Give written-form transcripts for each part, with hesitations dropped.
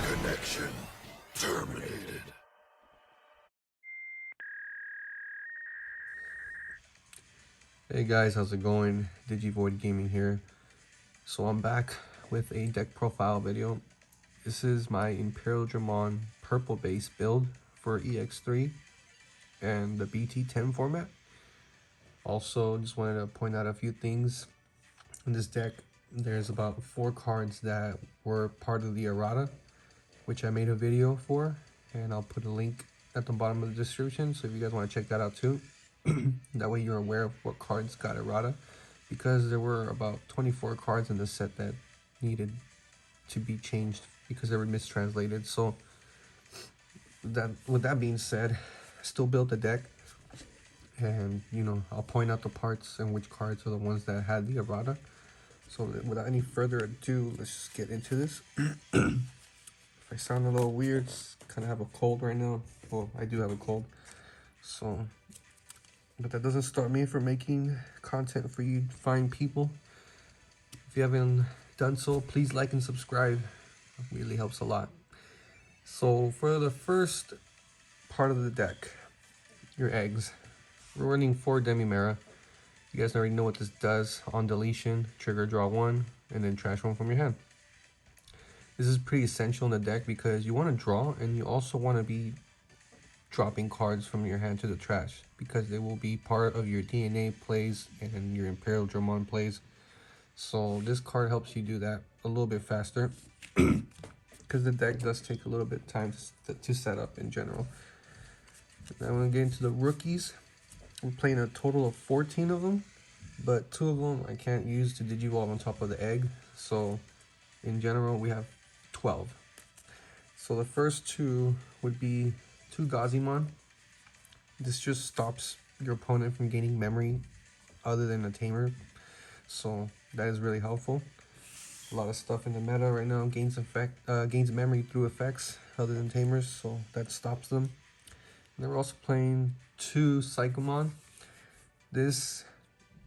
Connection terminated. Hey guys, how's it going? Digivoid Gaming here. So I'm back with a deck profile video. This is my Imperialdramon purple base build for EX03 and the BT-10 format. Also, just wanted to point out a few things. In this deck, there's about 4 cards that were part of the errata, which I made a video for, and I'll put a link at the bottom of the description, so if you guys want to check that out too. That way you're aware of what cards got errata, because there were about 24 cards in the set that needed to be changed because they were mistranslated. So with that being said, I still built the deck, and I'll point out the parts and which cards are the ones that had the errata. So without any further ado, let's just get into this. If I sound a little weird, kind of have a cold right now. Well, I do have a cold, so. But that doesn't stop me from making content for you fine people. If you haven't done so, please like and subscribe. It really helps a lot. So for the first part of the deck, your eggs. We're running 4 Demimera. You guys already know what this does. On deletion, trigger draw 1, and then trash 1 from your hand. This is pretty essential in the deck because you want to draw, and you also want to be dropping cards from your hand to the trash, because they will be part of your DNA plays and your Imperialdramon plays. So this card helps you do that a little bit faster, because the deck does take a little bit of time to set up in general. Now I'm going to get into the rookies. We're playing a total of 14 of them, but 2 of them I can't use to digivolve on top of the egg. So in general we have 12. So the first 2 would be 2 Digimon. This just stops your opponent from gaining memory other than a Tamer, so that is really helpful. A lot of stuff in the meta right now gains memory through effects other than Tamers, so that stops them. And then we're also playing 2 Psychomon. This,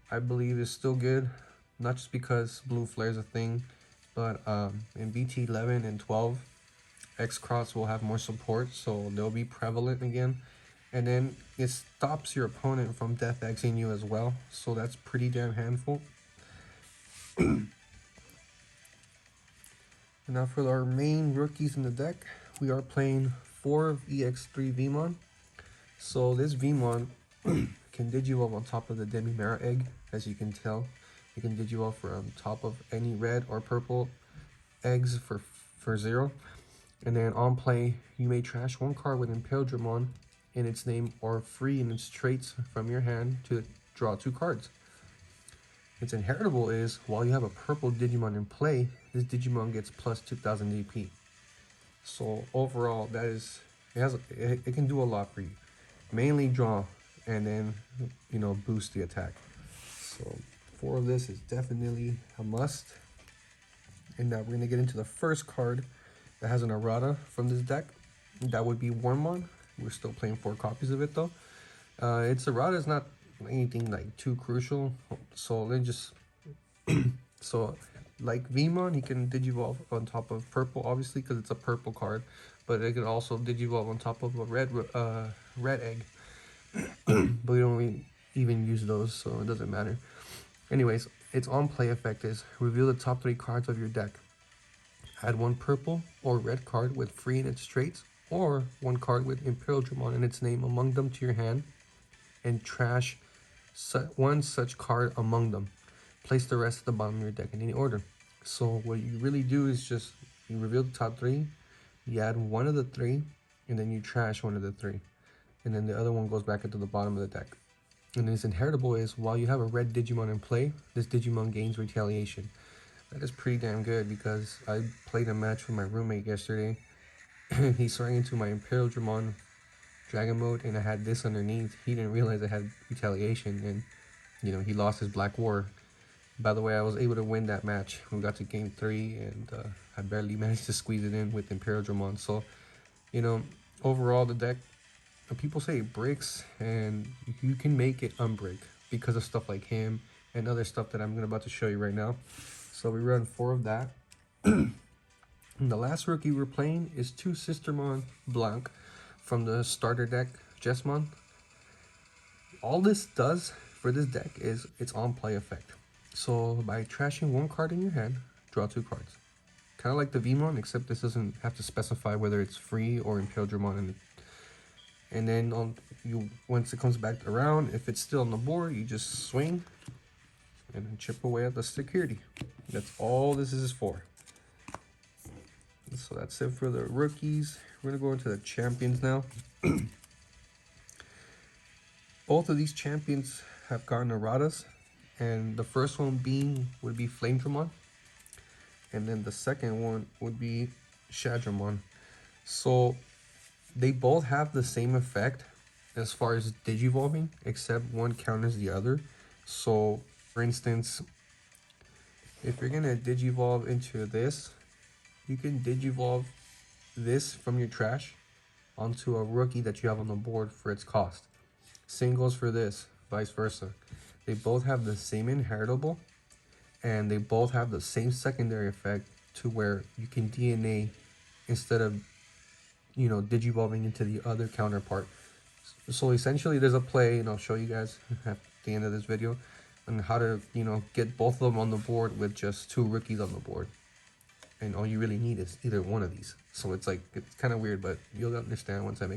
I believe, is still good, not just because blue flare is a thing, but in BT-11 and 12, X-Cross will have more support, so they'll be prevalent again. And then it stops your opponent from Death Xing you as well, so that's pretty damn handful. And now for our main rookies in the deck, we are playing 4 EX03 Vmon. So this Vmon can digivolve on top of the Demimera egg, as you can tell. You can digivolve from top of any red or purple eggs for 0. And then on play, you may trash 1 card with Imperialdramon in its name or free in its traits from your hand to draw 2 cards. Its inheritable is, while you have a purple Digimon in play, this Digimon gets plus 2000 DP. So overall, that is, it can do a lot for you. Mainly draw, and then boost the attack. So 4 of this is definitely a must. And now we're gonna get into the first card that has an errata from this deck. That would be Wormmon. We're still playing 4 copies of it though. Its errata is not anything like too crucial, so they just so like Vmon, he can digivolve on top of purple, obviously, because it's a purple card, but it can also digivolve on top of a red egg. But we don't really even use those, so it doesn't matter. Anyways, its on play effect is reveal the top 3 cards of your deck. Add 1 purple or red card with free in its traits, or 1 card with Imperialdramon in its name among them to your hand, and trash 1 such card among them. Place the rest at the bottom of your deck in any order. So what you really do is just, you reveal the top 3, you add 1 of the 3, and then you trash 1 of the 3. And then the other one goes back into the bottom of the deck. And its inheritable is, while you have a red Digimon in play, this Digimon gains retaliation. That is pretty damn good, because I played a match with my roommate yesterday. He sprang into my Imperialdramon Dragon mode, and I had this underneath. He didn't realize I had retaliation, and he lost his Black War. By the way, I was able to win that match. We got to game 3, and I barely managed to squeeze it in with Imperialdramon. So, overall, the deck, people say it breaks, and you can make it unbreak because of stuff like him and other stuff that I'm about to show you right now. So we run 4 of that. And the last rookie we're playing is 2 Sistermon Blanc from the starter deck, Jessmon. All this does for this deck is its on-play effect. So by trashing 1 card in your hand, draw 2 cards. Kind of like the Vmon, except this doesn't have to specify whether it's free or Imperialdramon. And then once it comes back around, if it's still on the board, you just swing and then chip away at the security. That's all this is for. So that's it for the rookies. We're gonna go into the champions now. Both of these champions have gotten erratas, and the first one would be Flamedramon, and then the second one would be Shadramon. So they both have the same effect as far as digivolving, except one counters the other. So for instance, if you're gonna digivolve into this, you can digivolve this from your trash onto a rookie that you have on the board for its cost. Same goes for this, vice versa. They both have the same inheritable, and they both have the same secondary effect to where you can DNA instead of, you know, digivolving into the other counterpart. So essentially there's a play, and I'll show you guys at the end of this video on how to, you know, get both of them on the board with just 2 rookies on the board. And all you really need is either one of these. So it's like, it's kind of weird, but you'll understand once I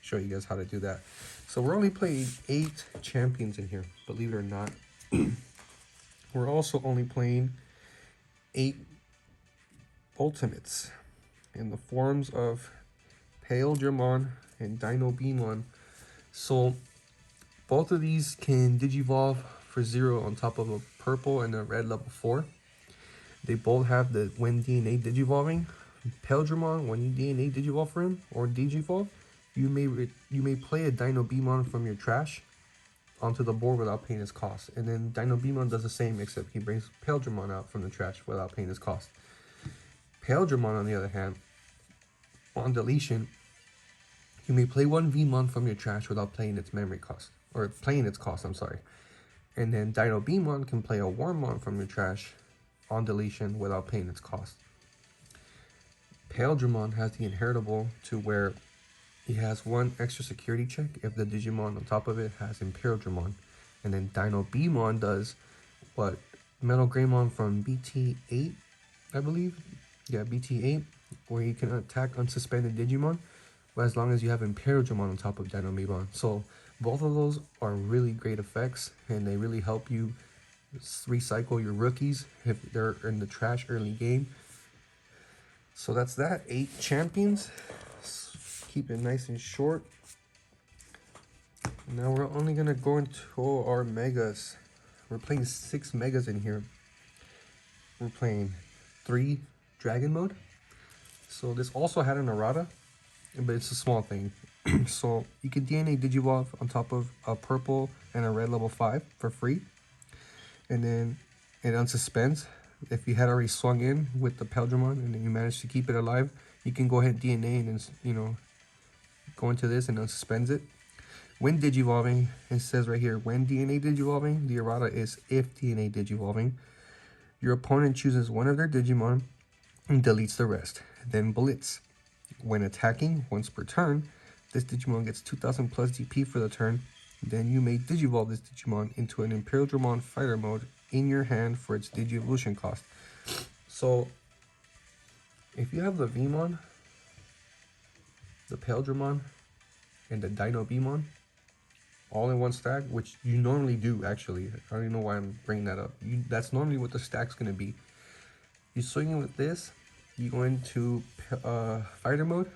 show you guys how to do that. So we're only playing 8 champions in here, believe it or not. We're also only playing 8 ultimates in the forms of Imperialdramon and Digimon. So both of these can digivolve for 0 on top of a purple and a red level 4. They both have the when DNA digivolving. Imperialdramon, when you DNA digivolve for him or digivolve, you may play a Digimon from your trash onto the board without paying his cost. And then Digimon does the same, except he brings Imperialdramon out from the trash without paying his cost. Imperialdramon, on the other hand, on deletion, you may play 1 Vmon from your trash without paying its memory cost, or playing its cost, I'm sorry. And then Digimon can play a Wormmon from your trash on deletion without paying its cost. Imperialdramon has the inheritable to where he has 1 extra security check if the Digimon on top of it has Imperialdramon. And then Digimon does what Metal Greymon from BT-8, I believe. Yeah, BT-8, where you can attack unsuspended Digimon, but as long as you have Imperialdramon on top of Digimon. So both of those are really great effects, and they really help you recycle your rookies if they're in the trash early game. So that's that. 8 champions. Keep it nice and short. Now we're only gonna go into our megas. We're playing 6 megas in here. We're playing 3 dragon mode. So this also had an errata, but it's a small thing. So you can DNA digivolve on top of a purple and a red level 5 for free. And then it unsuspends. If you had already swung in with the Imperialdramon and then you managed to keep it alive, you can go ahead and DNA and then, you know, go into this and unsuspends it. When digivolving, it says right here, when DNA digivolving, the errata is if DNA digivolving. Your opponent chooses 1 of their Digimon and deletes the rest. Then blitz. When attacking, once per turn, this Digimon gets 2000 plus DP for the turn. Then you may digivolve this Digimon into an Imperialdramon fighter mode in your hand for its Digievolution cost. So if you have the Vmon, the Imperialdramon, and the Digimon all in 1 stack, which you normally do actually. I don't even know why I'm bringing that up. That's normally what the stack's going to be. You swing in with this, you go into fighter mode,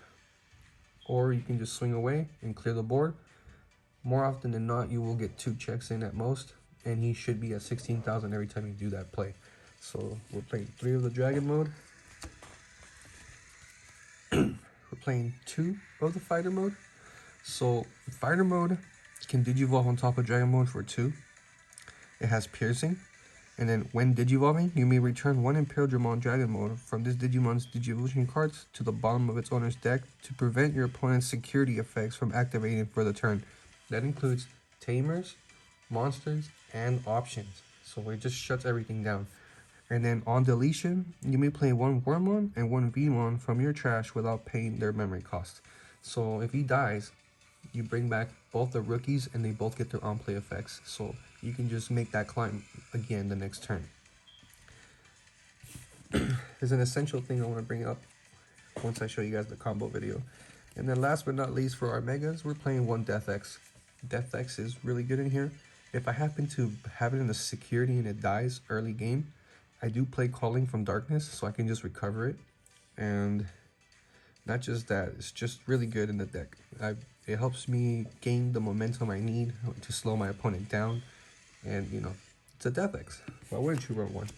or you can just swing away and clear the board. More often than not, you will get 2 checks in at most, and he should be at 16,000 every time you do that play. So we're playing 3 of the dragon mode. We're playing 2 of the fighter mode. So fighter mode can digivolve on top of dragon mode for 2. It has piercing. And then when digivolving, you may return 1 Imperialdramon dragon mode from this Digimon's Digievolution cards to the bottom of its owner's deck to prevent your opponent's security effects from activating for the turn. That includes Tamers, monsters, and options. So it just shuts everything down. And then on deletion, you may play one Wormmon and one Vmon from your trash without paying their memory cost. So if he dies, you bring back both the rookies and they both get their on-play effects. So you can just make that climb again the next turn. There's an essential thing I want to bring up once I show you guys the combo video. And then last but not least, for our megas, we're playing one Death X. Death X is really good in here. If I happen to have it in the security and it dies early game, I do play Calling from Darkness, so I can just recover it. And not just that, it's just really good in the deck. It helps me gain the momentum I need to slow my opponent down. And, you know, it's a Death X. Why wouldn't you run one?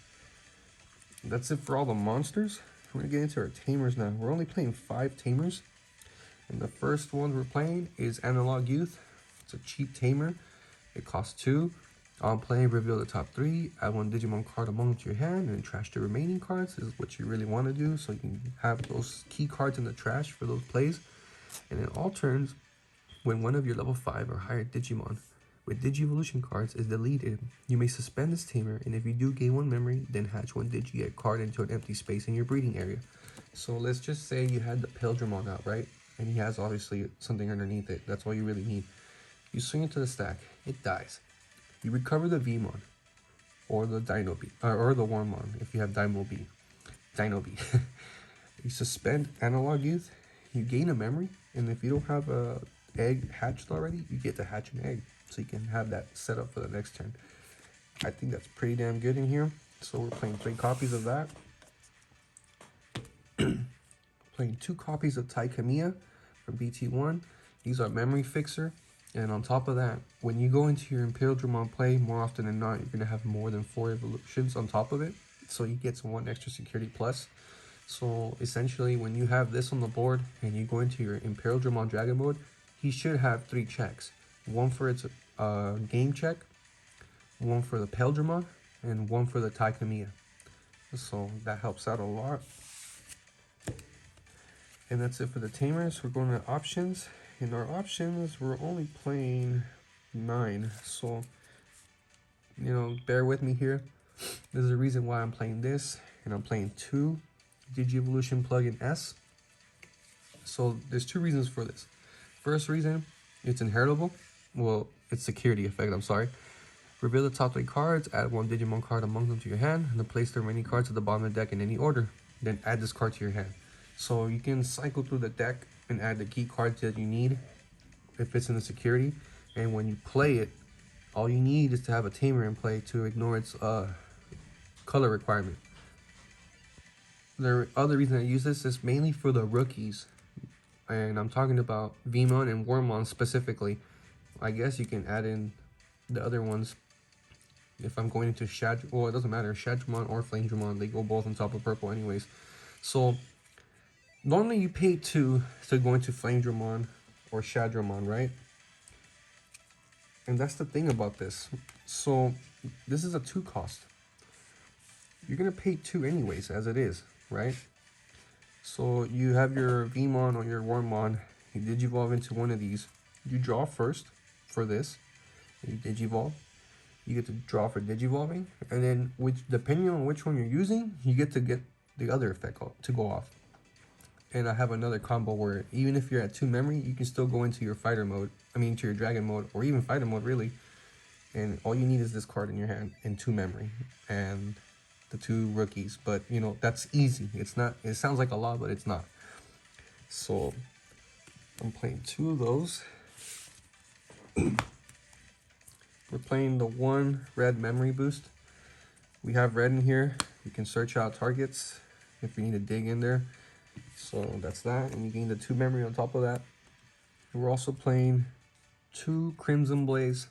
That's it for all the monsters. We're going to get into our Tamers now. We're only playing 5 Tamers. And the first one we're playing is Analog Youth. It's a cheap Tamer. It costs 2. On play, reveal the top 3. Add 1 Digimon card among to your hand and trash the remaining cards. This is what you really want to do, so you can have those key cards in the trash for those plays. And in all turns, when one of your level 5 or higher Digimon with Digi-Evolution cards is deleted, you may suspend this Tamer, and if you do gain 1 memory, then hatch 1 Digi-Egg card into an empty space in your breeding area. So let's just say you had the Imperialdramon out, right? And he has obviously something underneath it. That's all you really need. You swing it to the stack. It dies. You recover the Vmon or the Dino B or the Wormmon if you have Dino B. You suspend Analog Youth. You gain a memory, and if you don't have a egg hatched already, you get to hatch an egg, so you can have that set up for the next turn. I think that's pretty damn good in here. So we're playing 3 copies of that. Playing 2 copies of Taikamiya from BT-10. These are memory fixer. And on top of that, when you go into your Imperialdramon play, more often than not, you're going to have more than 4 evolutions on top of it. So you get some 1 extra security plus. So essentially, when you have this on the board and you go into your Imperialdramon Dragon mode, he should have 3 checks. 1 for its game check, 1 for the Imperialdramon, and 1 for the Taikamiya. So that helps out a lot. And that's it for the Tamers. We're going to options. In our options, we're only playing 9. So, you know, bear with me here. There's a reason why I'm playing this. And I'm playing 2 Digi-Evolution plugin S. So there's 2 reasons for this. First reason, it's inheritable. Well, it's security effect, I'm sorry. Reveal the top 3 cards, add 1 Digimon card among them to your hand, and then place the remaining cards at the bottom of the deck in any order. Then add this card to your hand. So you can cycle through the deck and add the key cards that you need if it's in the security. And when you play it, all you need is to have a Tamer in play to ignore its color requirement. The other reason I use this is mainly for the rookies. And I'm talking about Vmon and Wormmon specifically. I guess you can add in the other ones. If I'm going into well, it doesn't matter, Shadramon or Flamedramon, they go both on top of purple anyways. So normally you pay 2 to go into Flamedramon or Shadramon, right? And that's the thing about this. So this is a 2 cost. You're gonna pay 2 anyways, as it is, right? So you have your Vmon or your Wormmon, you Digivolve into one of these. You draw first for this, you Digivolve. You get to draw for Digivolving, and then depending on which one you're using, you get the other effect to go off. And I have another combo where even if you're at 2 memory, you can still go into your fighter mode, to your dragon mode, or even fighter mode really. And all you need is this card in your hand and 2 memory and the 2 rookies. But you know, that's easy. It's not, it sounds like a lot, but it's not. So I'm playing 2 of those. We're playing the 1 red memory boost. We have red in here. You can search out targets if you need to dig in there. So that's that, and you gain the 2 memory on top of that. We're also playing 2 Crimson Blaze.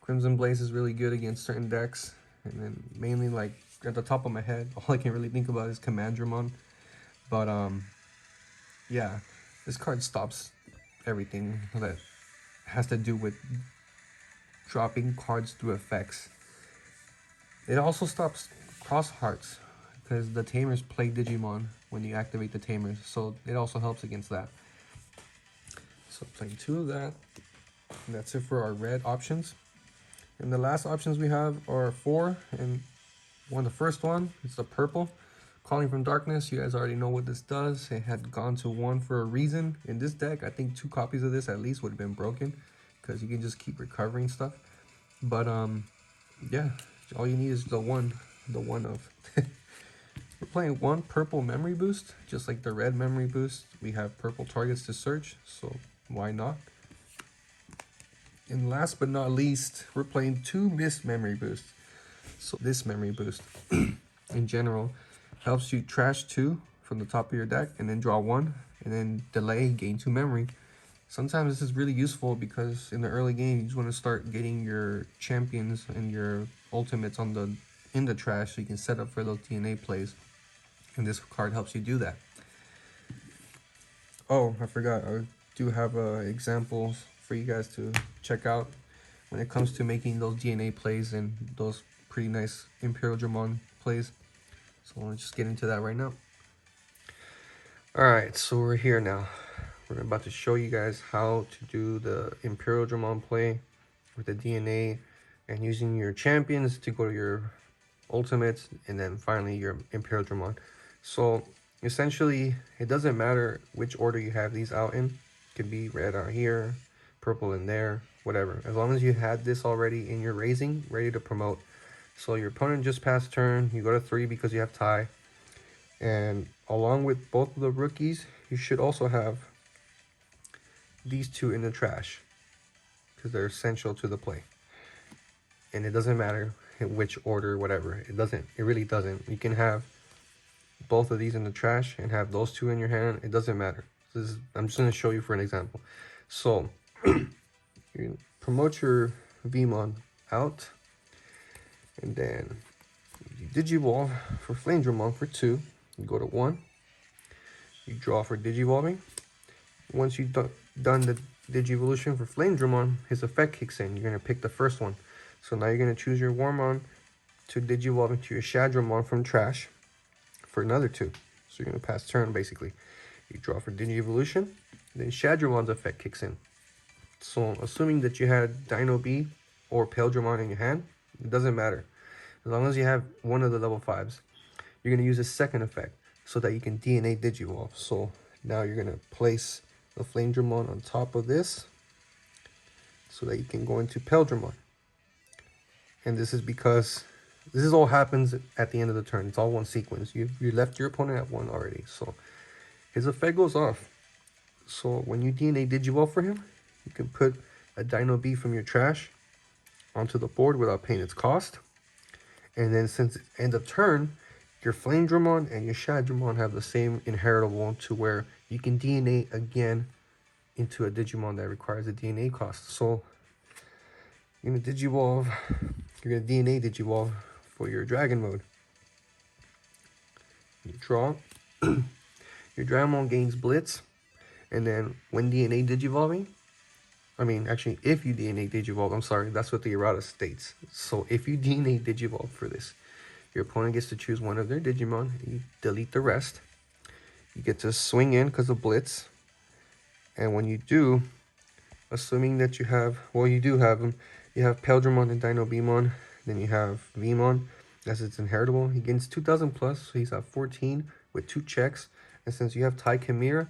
Crimson Blaze is really good against certain decks, and then mainly, like, at the top of my head, all I can really think about is Commandramon. But yeah, this card stops everything that has to do with dropping cards through effects. It also stops cross hearts, because the Tamers play Digimon when you activate the Tamers, so it also helps against that. So playing 2 of that, and that's it for our red options. And the last options we have are 4, and The first one is the purple. Calling from Darkness, you guys already know what this does. It had gone to 1 for a reason. In this deck, I think 2 copies of this at least would have been broken, because you can just keep recovering stuff. But yeah, all you need is the one of. We're playing 1 purple memory boost, just like the red memory boost. We have purple targets to search, so why not? And last but not least, we're playing 2 missed memory boosts. So this memory boost, in general, helps you trash 2 from the top of your deck and then draw 1 and then delay, gain 2 memory. Sometimes this is really useful because in the early game you just want to start getting your champions and your ultimates in the trash so you can set up for those DNA plays. And this card helps you do that. Oh, I forgot. I do have examples for you guys to check out when it comes to making those DNA plays and those pretty nice Imperialdramon plays. So I'll just get into that right now. Alright, so we're here now. We're about to show you guys how to do the Imperialdramon play with the DNA and using your champions to go to your ultimates and then finally your Imperialdramon. So essentially, it doesn't matter which order you have these out in. It could be red out here, purple in there, whatever. As long as you had this already in your raising, ready to promote. So your opponent just passed turn, you go to 3 because you have tie. And along with both of the rookies, you should also have these 2 in the trash, because they're essential to the play. And it doesn't matter in which order, whatever. It really doesn't. You can have both of these in the trash and have those 2 in your hand. It doesn't matter. I'm just going to show you for an example. So you promote your Vmon out, and then you Digivolve for Flamedramon for 2. You go to 1. You draw for Digivolving. Once you've done the Digivolution for Flamedramon, his effect kicks in. You're going to pick the first one. So now you're going to choose your Wormmon to Digivolve into your Shadramon from trash for another 2. So you're going to pass turn, basically. You draw for Digivolution, then Shadramon's effect kicks in. So assuming that you had Dino B or Paildramon in your hand, it doesn't matter. As long as you have one of the level 5s, you're going to use a second effect so that you can DNA Digivolve. So now you're going to place the Flamedramon on top of this so that you can go into Paildramon. And this is because this all happens at the end of the turn. It's all one sequence. You left your opponent at 1 already. So his effect goes off. So when you DNA Digivolve for him, you can put a Dino B from your trash onto the board without paying its cost. And then since it's end of turn, your Flamedramon and your Shadramon have the same inheritable to where you can DNA again into a Digimon that requires a DNA cost. So you're going to Digivolve, you're going to DNA Digivolve for your Dragon mode. You draw. Your Dramon gains Blitz. And then when DNA Digivolving, actually, if you DNA Digivolve, I'm sorry, that's what the errata states. So if you DNA Digivolve for this, your opponent gets to choose one of their Digimon. You delete the rest. You get to swing in because of Blitz. And when you do, assuming that you have, well, you do have them. You have Paildramon and Dino Bmon. Then you have Vmon as its inheritable. He gains 2,000 plus, so he's at 14 with 2 checks. And since you have Tai Kamiya,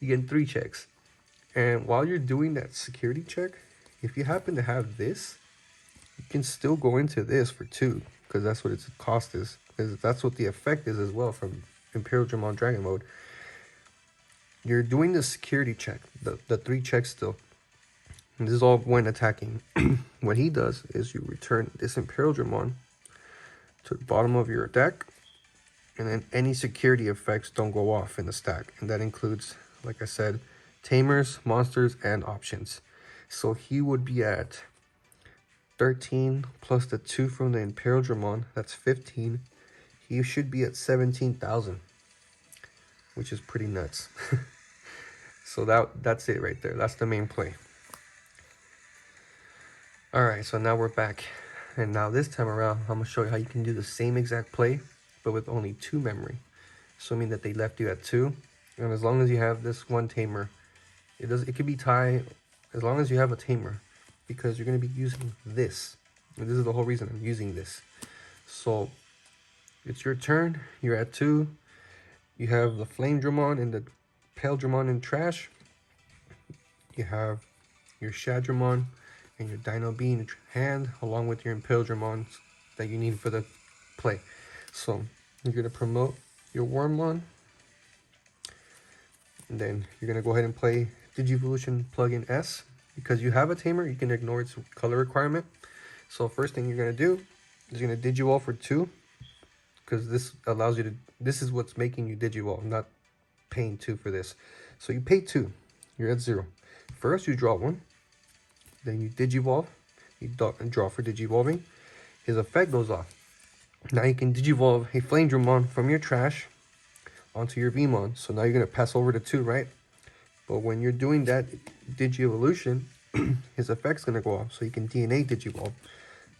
you get 3 checks. And while you're doing that security check, if you happen to have this, you can still go into this for 2, because that's what its cost is. Because that's what the effect is as well from Imperialdramon Dragon mode. You're doing the security check, the 3 checks still. And this is all when attacking. What he does is you return this Imperialdramon to the bottom of your deck, and then any security effects don't go off in the stack. And that includes, like I said, Tamers, monsters, and options. So he would be at 13 plus the 2 from the Imperialdramon. That's 15. He should be at 17,000, which is pretty nuts. So that's it right there. That's the main play. Alright, so now we're back. And now this time around, I'm going to show you how you can do the same exact play, but with only 2 memory. Assuming that they left you at 2. And as long as you have this one Tamer, it could be tie as long as you have a Tamer, because you're going to be using this. And this is the whole reason I'm using this. So it's your turn. You're at 2. You have the Imperialdramon and the Imperialdramon in trash. You have your Shadramon and your Dino Bee in your hand, along with your Imperialdramons that you need for the play. So you're gonna promote your Wormlon, and then you're gonna go ahead and play Digivolution plugin S. Because you have a Tamer, you can ignore its color requirement. So first thing you're gonna do is you're gonna Digivolve for 2, because this allows you to. This is what's making you Digivolve, not paying 2 for this. So you pay 2, you're at 0. First you draw 1, then you Digivolve, you draw for Digivolving. His effect goes off. Now you can Digivolve a Imperialdramon from your trash onto your Vmon. So now you're gonna pass over to 2, right? But when you're doing that Digievolution, his effect's gonna go off. So you can DNA Digivolve.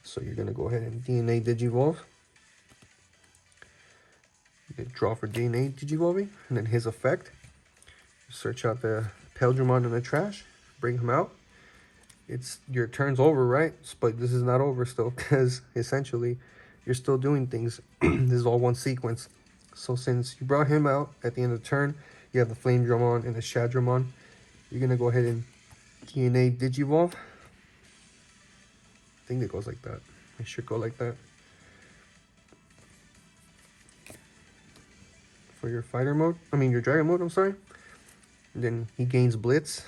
So you're gonna go ahead and DNA Digivolve. You draw for DNA Digivolving, and then his effect. Search out the Imperialdramon in the trash, bring him out. It's your turn's over, right? But this is not over still, because essentially you're still doing things. This is all one sequence. So since you brought him out at the end of the turn, you have the Imperialdramon and the Shadramon. You're gonna go ahead and DNA Digivolve. I think it goes like that. It should go like that. For your fighter mode, your dragon mode, I'm sorry. And then he gains Blitz.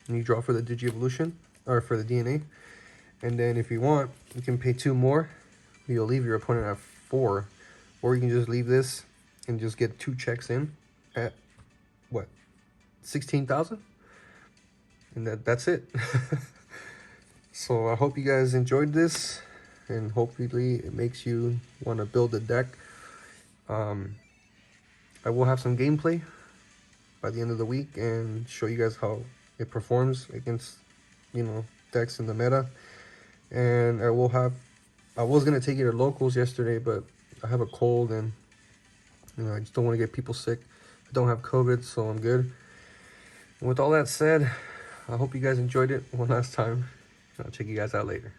And you draw for the Digievolution, or for the DNA. And then if you want, you can pay 2 more. You'll leave your opponent at 4. Or you can just leave this and just get 2 checks in at, what, 16,000? And that's it. So I hope you guys enjoyed this, and hopefully it makes you want to build a deck. I will have some gameplay by the end of the week and show you guys how it performs against, decks in the meta. And I was gonna take it to locals yesterday, but I have a cold, and I just don't want to get people sick. I don't have COVID, so I'm good. And with all that said, I hope you guys enjoyed it one last time. I'll check you guys out later.